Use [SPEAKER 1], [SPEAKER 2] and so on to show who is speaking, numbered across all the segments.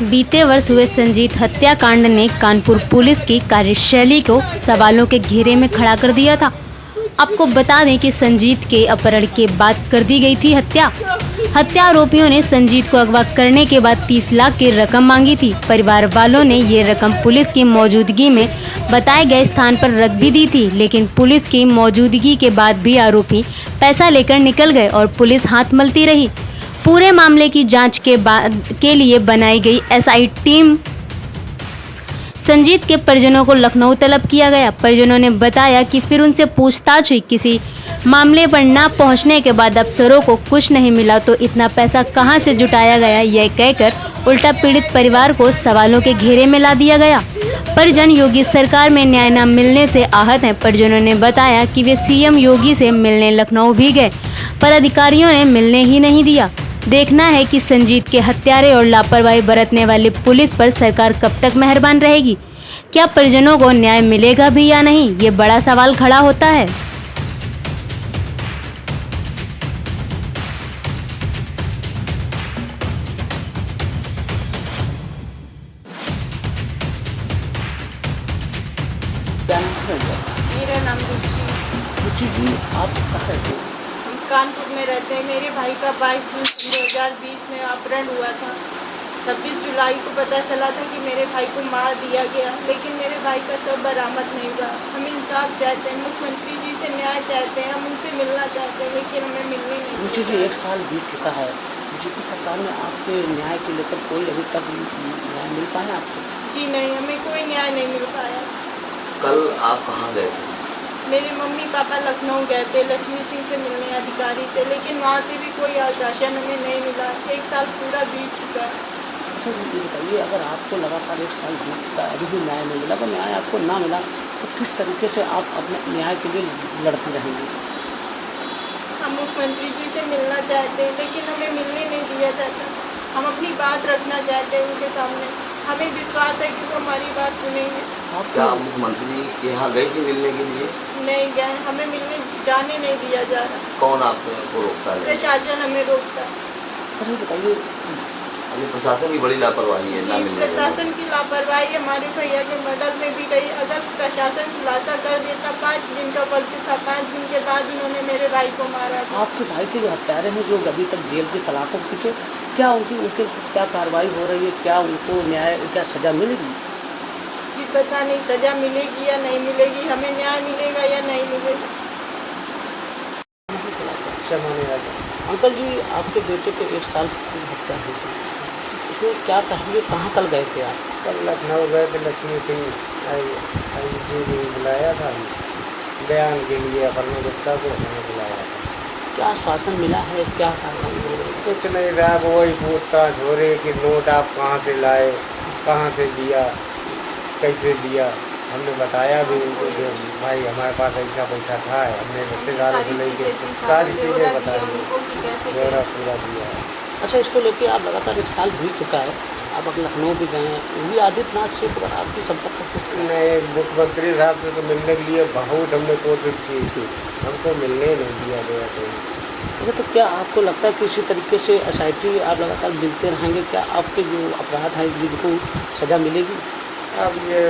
[SPEAKER 1] बीते वर्ष हुए संजीत हत्याकांड ने कानपुर पुलिस की कार्यशैली को सवालों के घेरे में खड़ा कर दिया था। आपको बता दें कि संजीत के अपहरण के बाद कर दी गई थी हत्या आरोपियों ने संजीत को अगवा करने के बाद 30 लाख की रकम मांगी थी। परिवार वालों ने ये रकम पुलिस की मौजूदगी में बताए गए स्थान पर रख भी दी थी, लेकिन पुलिस की मौजूदगी के बाद भी आरोपी पैसा लेकर निकल गए और पुलिस हाथ मलती रही। पूरे मामले की जांच के लिए बनाई गई एसआई टीम संजीत के परिजनों को लखनऊ तलब किया गया। परिजनों ने बताया कि फिर उनसे पूछताछ हुई। किसी मामले पर न पहुंचने के बाद अफसरों को कुछ नहीं मिला तो इतना पैसा कहां से जुटाया गया, यह कहकर उल्टा पीड़ित परिवार को सवालों के घेरे में ला दिया गया। परिजन योगी सरकार में न्याय न मिलने से आहत हैं। परिजनों ने बताया कि वे सीएम योगी से मिलने लखनऊ भी गए, पर अधिकारियों ने मिलने ही नहीं दिया। देखना है कि संजीत के हत्यारे और लापरवाही बरतने वाली पुलिस पर सरकार कब तक मेहरबान रहेगी। क्या परिजनों को न्याय मिलेगा भी या नहीं, ये बड़ा सवाल खड़ा होता है।
[SPEAKER 2] मेरा नाम
[SPEAKER 3] रुचि जी, आप कहाँ रहते हैं?
[SPEAKER 2] हम कानपुर में रहते हैं। मेरे भाई का 22 जून 2020 में अपहरण हुआ था। 26 जुलाई को पता चला था कि मेरे भाई को मार दिया गया, लेकिन मेरे भाई का शव बरामद नहीं हुआ। हम इंसाफ चाहते हैं, मुख्यमंत्री जी से न्याय चाहते हैं, हम उनसे मिलना चाहते हैं, लेकिन हमें मिलने नहीं।
[SPEAKER 3] रुचि जी, 1 साल बीत चुका है। बीजेपी सरकार में आपके न्याय को लेकर कोई अभी तक न्याय मिल पाया आपको?
[SPEAKER 2] जी नहीं, हमें कोई न्याय नहीं मिल पाया।
[SPEAKER 4] कल आप कहाँ गए थे?
[SPEAKER 2] मेरे मम्मी पापा लखनऊ गए थे लक्ष्मी सिंह से मिलने, अधिकारी से, लेकिन वहाँ से भी कोई आश्वासन हमें नहीं मिला। 1 साल पूरा बीत चुका है।
[SPEAKER 3] अच्छा, ये बताइए, अगर आपको लगातार 1 साल बीत चुका है, अभी भी न्याय नहीं मिला, तो न्याय आपको ना मिला तो किस तरीके से आप अपने न्याय के लिए लड़ती रहेंगे?
[SPEAKER 2] हम मुख्यमंत्री जी से मिलना चाहते हैं, लेकिन हमें मिलने नहीं दिया जाता। हम अपनी बात रखना चाहते हैं उनके सामने। हमें विश्वास है कि वो हमारी बात सुनेंगे।
[SPEAKER 4] क्या आप मुख्यमंत्री के यहाँ गए थी मिलने के लिए?
[SPEAKER 2] नहीं गए, हमें मिलने जाने नहीं दिया जा रहा।
[SPEAKER 4] कौन आपको रोकता है?
[SPEAKER 2] प्रशासन हमें रोकता है।
[SPEAKER 3] अरे बताइए,
[SPEAKER 4] अभी प्रशासन की बड़ी लापरवाही है ना मिलने में।
[SPEAKER 2] प्रशासन की लापरवाही हमारे भैया के मर्डर में भी रही। अगर प्रशासन खुलासा कर देता, 5 दिन का वक्त था, 5 दिन के बाद उन्होंने मेरे भाई को मारा था।
[SPEAKER 3] आपके भाई के जो हत्यारे हैं, जो अभी तक जेल की सलाखों के पीछे, क्या उनके क्या कार्रवाई हो रही है? क्या उनको न्याय, क्या सजा मिलेगी?
[SPEAKER 2] जी पता नहीं सजा मिलेगी या नहीं मिलेगी, हमें न्याय मिलेगा या नहीं मिलेगा।
[SPEAKER 3] अंकल जी, आपके बेटे के 1 साल की हत्या हुई थी, इसमें क्या कहेंगे? कहाँ कल गए थे आप?
[SPEAKER 5] कल लखनऊ गए थे, लक्ष्मी सिंह आई जी ने बुलाया था बयान के लिए। अपने गुप्ता को उन्होंने बुलाया था।
[SPEAKER 3] क्या आश्वासन मिला है? क्या कार्रवाई?
[SPEAKER 5] कुछ नहीं था, वही पूछताछ हो रही कि नोट आप कहाँ से लाए, कहाँ से दिया, कैसे दिया। हमने बताया भी उनको कि भाई हमारे पास ऐसा पैसा था, हमने रिश्तेदारों से लेके सारी चीज़ें बताई, ब्यौरा पूरा दिया है।
[SPEAKER 3] अच्छा, इसको लेके आप लगातार 1 साल बीत चुका है, आप अब लखनऊ भी गए हैं, योगी आदित्यनाथ से अगर आपकी संपर्क कुछ
[SPEAKER 5] नहीं, मुख्यमंत्री साहब से तो मिलने के लिए बहुत हमने कोशिश की थी, हमको मिलने नहीं दिया गया था।
[SPEAKER 3] अच्छा, तो क्या आपको लगता है कि इसी तरीके से एसआईटी आप लगातार मिलते रहेंगे? क्या आपके जो अपराध हैं जिनको सज़ा मिलेगी?
[SPEAKER 5] अब ये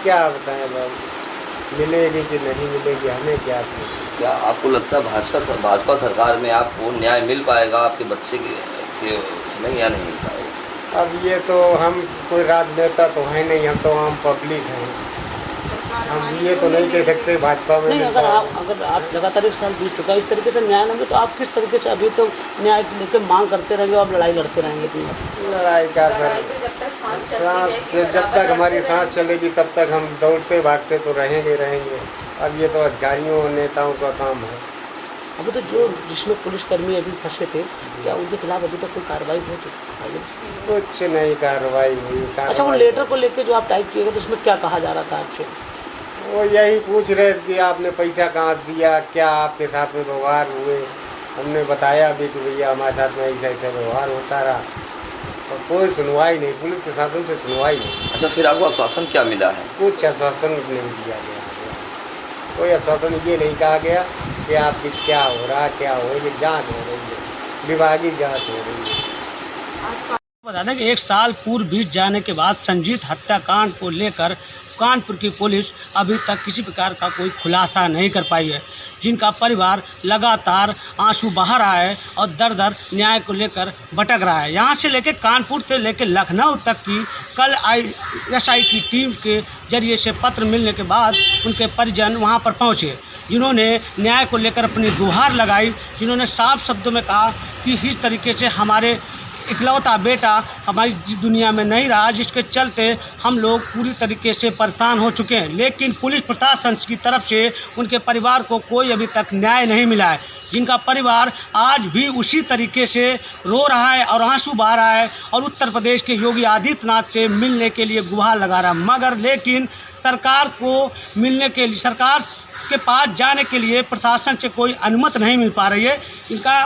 [SPEAKER 5] क्या बताएं बाबू, मिलेगी कि नहीं मिलेगी, हमें क्या पता।
[SPEAKER 4] क्या आपको लगता है भाजपा सरकार में आपको न्याय मिल पाएगा आपके बच्चे के उसमें या नहीं मिल पाएगा?
[SPEAKER 5] अब ये तो हम कोई राजनेता तो है नहीं, हम तो आम पब्लिक हैं। हम ये तो नहीं कह सकते भाजपा में
[SPEAKER 3] नहीं। अगर आप लगातार 1 साल बीत चुका है, इस तरीके से न्याय नहीं, तो आप किस तरीके से अभी तो न्याय लेकर मांग करते रहेंगे, आप लड़ाई लड़ते रहेंगे?
[SPEAKER 5] लड़ाई क्या सर, जब तक हमारी सांस चलेगी तब तक हम दौड़ते भागते तो रहेंगे। अब ये तो अधिकारियों और नेताओं का काम है।
[SPEAKER 3] अभी तो जिसमें पुलिसकर्मी अभी फंसे थे, क्या उनके खिलाफ अभी तक कोई कार्रवाई हो चुकी है?
[SPEAKER 5] कुछ नहीं कार्रवाई हुई।
[SPEAKER 3] अच्छा, वो लेटर को लेकर जो आप टाइप किए तो उसमें क्या कहा जा रहा था आपसे?
[SPEAKER 5] वो यही पूछ रहे थे कि आपने पैसा कहाँ दिया, क्या आपके साथ में व्यवहार हुए। हमने बताया भी कि भैया हमारे साथ में ऐसा व्यवहार होता रहा, और कोई सुनवाई नहीं, पुलिस प्रशासन से सुनवाई नहीं।
[SPEAKER 4] अच्छा, फिर आपको आश्वासन क्या मिला है?
[SPEAKER 5] कुछ आश्वासन नहीं दिया गया। कोई आश्वासन ये नहीं कहा गया कि आपकी क्या हो रहा, क्या हो रही है, जाँच हो रही है, विभागीय जाँच हो रही है।
[SPEAKER 3] बता दें कि 1 साल पूर्व बीत जाने के बाद संजीत हत्याकांड को लेकर कानपुर की पुलिस अभी तक किसी प्रकार का कोई खुलासा नहीं कर पाई है, जिनका परिवार लगातार आंसू बहा रहा है और दर दर न्याय को लेकर भटक रहा है। यहाँ से लेकर कानपुर से लेकर लखनऊ तक की कल SI की टीम के जरिए से पत्र मिलने के बाद उनके परिजन वहाँ पर पहुँचे, जिन्होंने न्याय को लेकर अपनी गुहार लगाई, जिन्होंने साफ शब्दों में कहा कि इस तरीके से हमारे इकलौता बेटा हमारी जिस दुनिया में नहीं रहा, जिसके चलते हम लोग पूरी तरीके से परेशान हो चुके हैं। लेकिन पुलिस प्रशासन की तरफ से उनके परिवार को कोई अभी तक न्याय नहीं मिला है, जिनका परिवार आज भी उसी तरीके से रो रहा है और आंसू बहा रहा है और उत्तर प्रदेश के योगी आदित्यनाथ से मिलने के लिए गुहार लगा रहा है। मगर लेकिन सरकार को मिलने के लिए, सरकार के पास जाने के लिए प्रशासन से कोई अनुमति नहीं मिल पा रही है।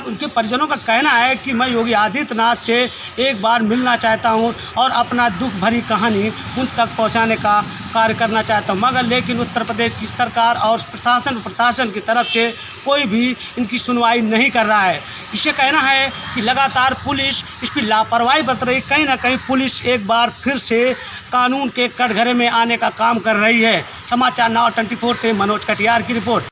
[SPEAKER 3] उनके परिजनों का कहना है कि मैं योगी आदित्यनाथ से एक बार मिलना चाहता हूं और अपना दुख भरी कहानी उन तक पहुंचाने का कार्य करना चाहता हूं, मगर लेकिन उत्तर प्रदेश की सरकार और प्रशासन की तरफ से कोई भी इनकी सुनवाई नहीं कर रहा है। इसे कहना है कि लगातार पुलिस इस पर लापरवाही बरत रही, कहीं ना कहीं पुलिस एक बार फिर से कानून के कटघरे में आने का काम कर रही है। समाचार नाउ 24 से मनोज कटियार की रिपोर्ट।